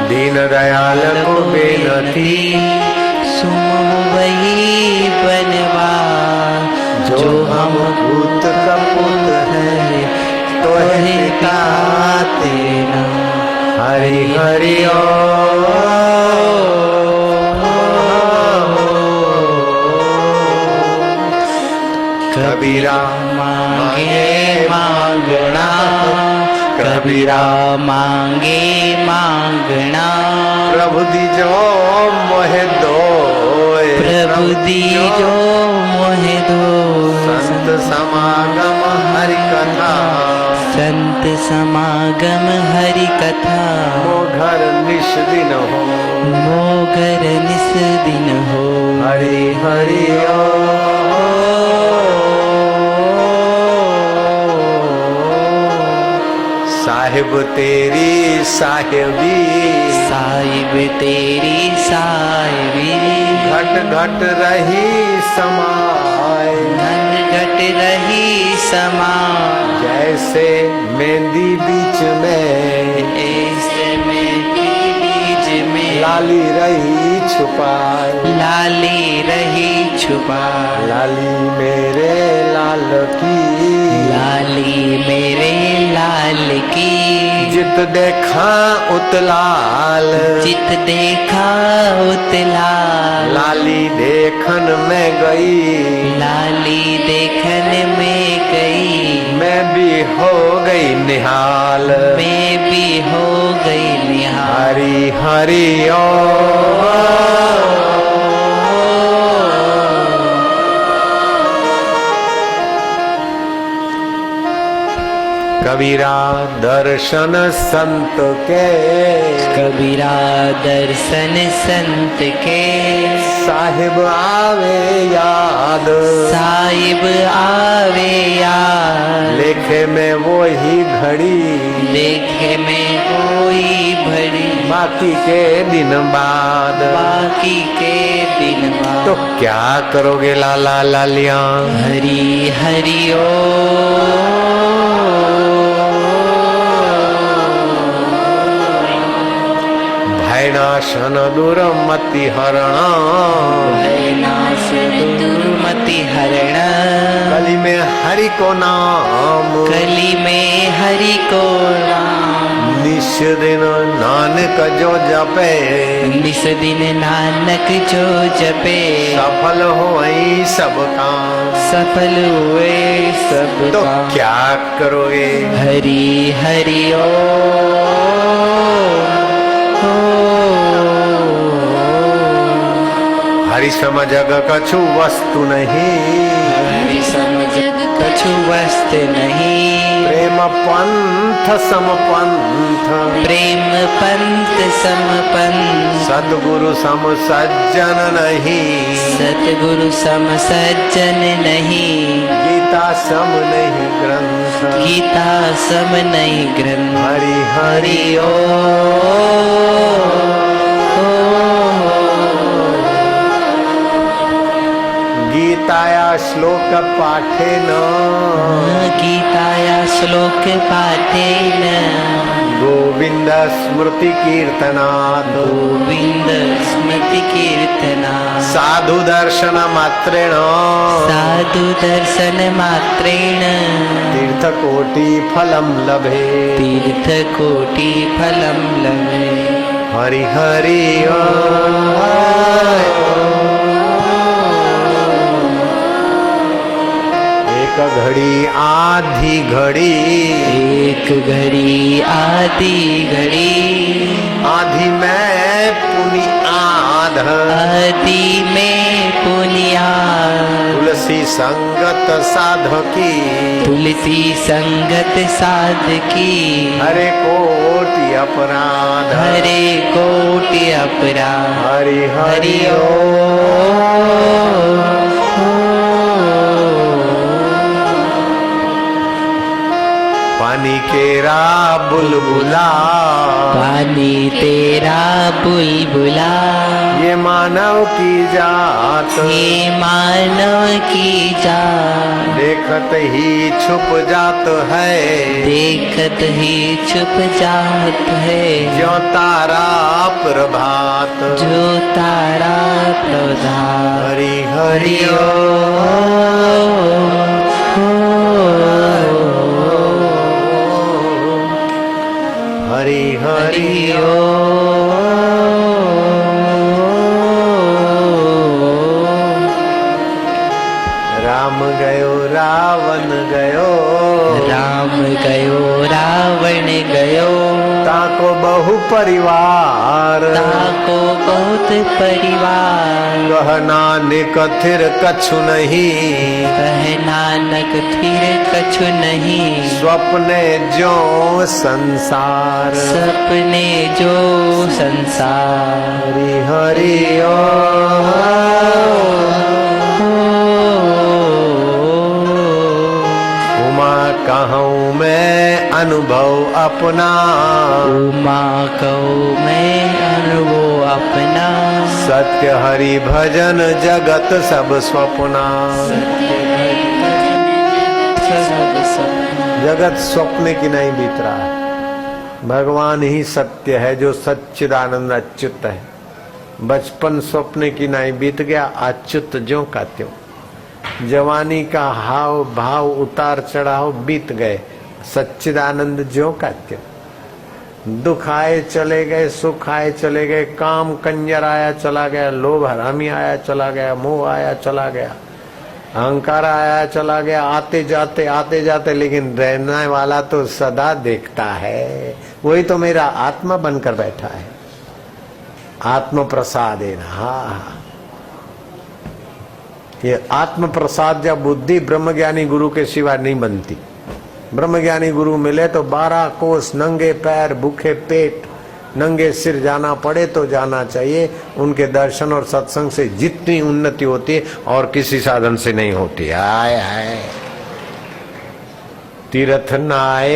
दीन दयाल को बेनती सुनो वही बनवा जो हम भूत कपूत है तो है ताते ना। हरि हरि कबीरा मांगे मांगना, कबीरा मांगे मांगना। प्रभु दीजो मोहे दो, प्रभु दीजो मोहे दो। संत समागम हरि कथा, संत समागम हरि कथा। मो घर निश दिन हो, मो घर निस दिन हो। हरि हरि साहिब तेरी साहिबी, साहिब तेरी साहिबी। घट घट रही समाए, घट घट रही समा। जैसे मेहंदी बीच में, ऐसे मेहंदी बीच में। लाली रही छुपाए, लाली रही छुपा। लाली मेरे लाल की, लाली मेरे लाल की। जित देखा उतलाल, चित देखा उतला। लाली देखन में गई, लाली देखन में गई। मैं भी हो गई निहाल, मैं भी हो गई निहाल। हरि हरि कबीरा दर्शन संत के, कबीरा दर्शन संत के। साहिब आवे याद, साहिब आवे याद। लेखे में वो ही घड़ी, लेखे में कोई भरी। बाकी के दिन बाद, बाकी के दिन बाद। तो क्या करोगे लाला लालिया। हरि हरि ओ। भयनाशन दुर्मति हरण, भयनाश दुर्मति हरण। कली में हरि को नाम, कली में हरि को नाम। निश दिन नानक जो जपे, निस दिन नानक जो जपे। सफल होई सब काम। सफल हुए सब तो काम। क्या करोगे। हरि हरि ओ। हरि सम जग कछु वस्तु नहीं, हरि सम जग कछु वस्तु नहीं। प्रेम पंथ सम पंथ, प्रेम पंथ सम पंथ। सतगुरु सम सज्जन नहीं, सतगुरु सम सज्जन नहीं। गीता सम नहीं ग्रंथ, गीता सम नहीं ग्रंथ। हरि हरि ओ। गीताया श्लोक पाठेन, गीताया श्लोक पाठेन। गोविंद स्मृति कीर्तनात्, गोविंद स्मृति कीर्तना। साधु दर्शन मात्रेण, साधु दर्शन मात्रेण। तीर्थ कोटि फलम लभे, तीर्थ कोटि फलम लभे। हरि हरि एक घड़ी आधी घड़ी, एक घड़ी आधी घड़ी। आधी में पुनि आध, आदि में पुनिया। तुलसी संगत साधकी, तुलसी संगत साधकी। हरे कोटि अपराध, हरे कोटि अपराध। हरि हरि पानी केरा बुलबुला, पानी तेरा बुलबुला, ये मानव की जात, ये मानव की जात, देखत ही छुप जात है, देखत ही छुप जात है, जो तारा प्रभात, जो तारा प्रभात। हरि हरि हरि हरि राम गयो रावण गयो, राम गयो रावण गयो, ताको बहु परिवार, ताको बहुत परिवार, कह नानक थिर कछु नहीं, कह नानक फिर कछु नहीं, स्वप्ने जो संसार, सपने जो संसार। हरि हरि उमा कहूँ मैं अनुभव अपना, उमा कहूँ मैं अनुभव अपना, सत्य हरि भजन जगत सब स्वप्ना, जगत स्वप्न की नहीं बीत रहा है, भगवान ही सत्य है जो सच्चिदानंद अच्युत है। बचपन स्वप्न की नहीं बीत गया, अच्युत ज्यों का त्यों। जवानी का हाव भाव उतार चढ़ाव बीत गए, सच्चिदानंद ज्यों का त्यों। दुख आए चले गए, सुख आए चले गए, काम कंजर आया चला गया, लोभ हरामी आया चला गया, मोह आया चला गया, अहंकार आया चला गया, आते जाते, लेकिन रहने वाला तो सदा देखता है। वही तो मेरा आत्मा बनकर बैठा है। आत्म प्रसाद है ना। हाँ, ये आत्म प्रसाद या बुद्धि ब्रह्मज्ञानी गुरु के सिवा नहीं बनती। ब्रह्मज्ञानी गुरु मिले तो 12 कोस नंगे पैर भूखे पेट नंगे सिर जाना पड़े तो जाना चाहिए। उनके दर्शन और सत्संग से जितनी उन्नति होती है और किसी साधन से नहीं होती। आए आए तीर्थ नाए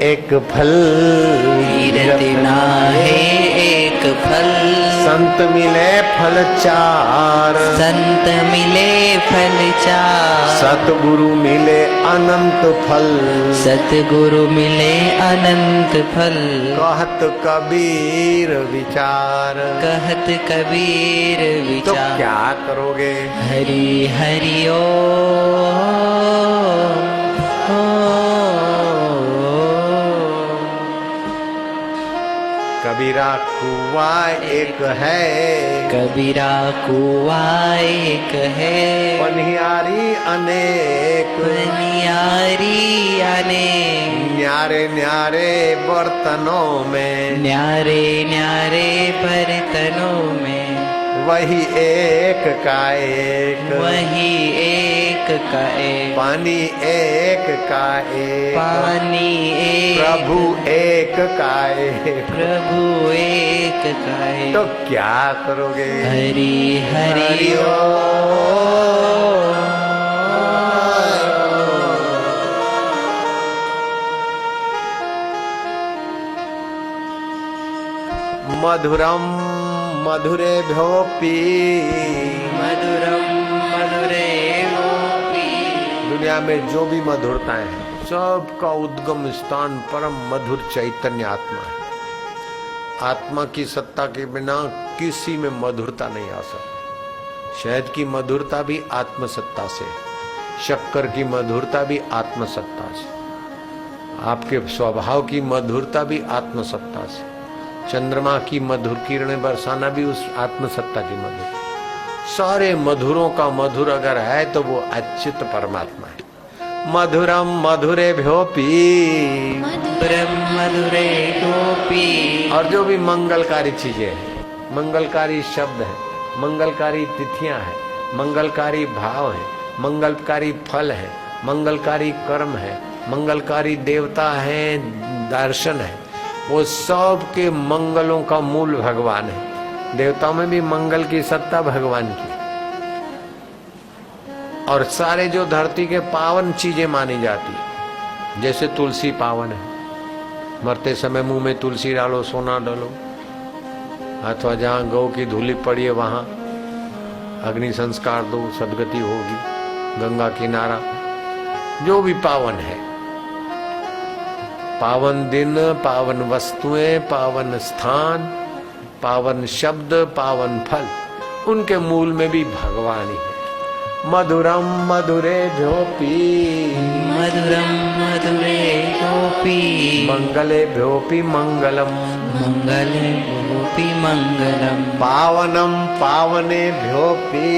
एक फल, तीर्थ नाए एक फल, संत मिले फल चार, संत मिले फल चार, सतगुरु मिले अनंत फल, सतगुरु मिले अनंत फल। कहत कबीर विचार, कहत कबीर तो विचार। क्या करोगे? हरि हरि ओ कबीरा कुआ एक है, कबीरा कुआ एक है, पनियारी अनेक, पनियारी अनेक, न्यारे न्यारे बर्तनों में, न्यारे न्यारे बर्तनों में, वही एक का एक, वही एक का एक, पानी एक का एक, पानी एक, प्रभु एक का एक, प्रभु एक का एक। तो क्या करोगे? हरि हरि ओ मधुरम मधुरे भोपी, मधुरम मधुरे गोपी। दुनिया में जो भी मधुरताएं हैं सबका उद्गम स्थान परम मधुर चैतन्य आत्मा है। आत्मा की सत्ता के बिना किसी में मधुरता नहीं आ सकती। शहद की मधुरता भी आत्मसत्ता से, शक्कर की मधुरता भी आत्मसत्ता से, आपके स्वभाव की मधुरता भी आत्मसत्ता से, चंद्रमा की मधुर किरणें बरसाना भी उस आत्मसत्ता की मधुर। सारे मधुरों का मधुर अगर है तो वो अच्युत परमात्मा है। मधुरम मधुरे भ्योपी, मधुरम मधुरे गोपी। और जो भी मंगलकारी चीजें हैं, मंगलकारी शब्द है, मंगलकारी तिथियां हैं, मंगलकारी भाव है, मंगलकारी फल है, मंगलकारी कर्म है, मंगलकारी देवता है, दर्शन है, वो सब के मंगलों का मूल भगवान है। देवताओं में भी मंगल की सत्ता भगवान की, और सारे जो धरती के पावन चीजें मानी जाती, जैसे तुलसी पावन है, मरते समय मुंह में तुलसी डालो, सोना डालो, अथवा जहाँ गौ की धूली पड़ी है वहां अग्नि संस्कार दो, सदगति होगी। गंगा किनारा जो भी पावन है, पावन दिन, पावन वस्तुएं, पावन स्थान, पावन शब्द, पावन फल, उनके मूल में भी भगवान ही है। मधुरम मधुरे भ्योपी, मधुरम मधुरे भ्योपी, मंगले भ्योपी मंगलम, मंगले भ्योपी मंगलम, पावनम पावने भ्योपी,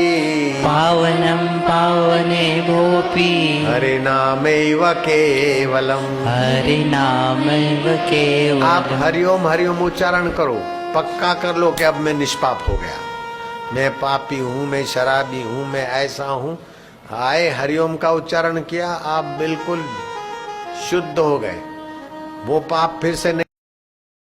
पावनम पावने भ्योपी, हरे नामैव केवलम। हरि नामैव केवलम। आप हरिओम हरिओम उच्चारण करो, पक्का कर लो कि अब मैं निष्पाप हो गया, मैं पापी हूं, मैं शराबी हूं, मैं ऐसा हूं। आए हरिओम का उच्चारण किया, आप बिल्कुल शुद्ध हो गए, वो पाप फिर से नहीं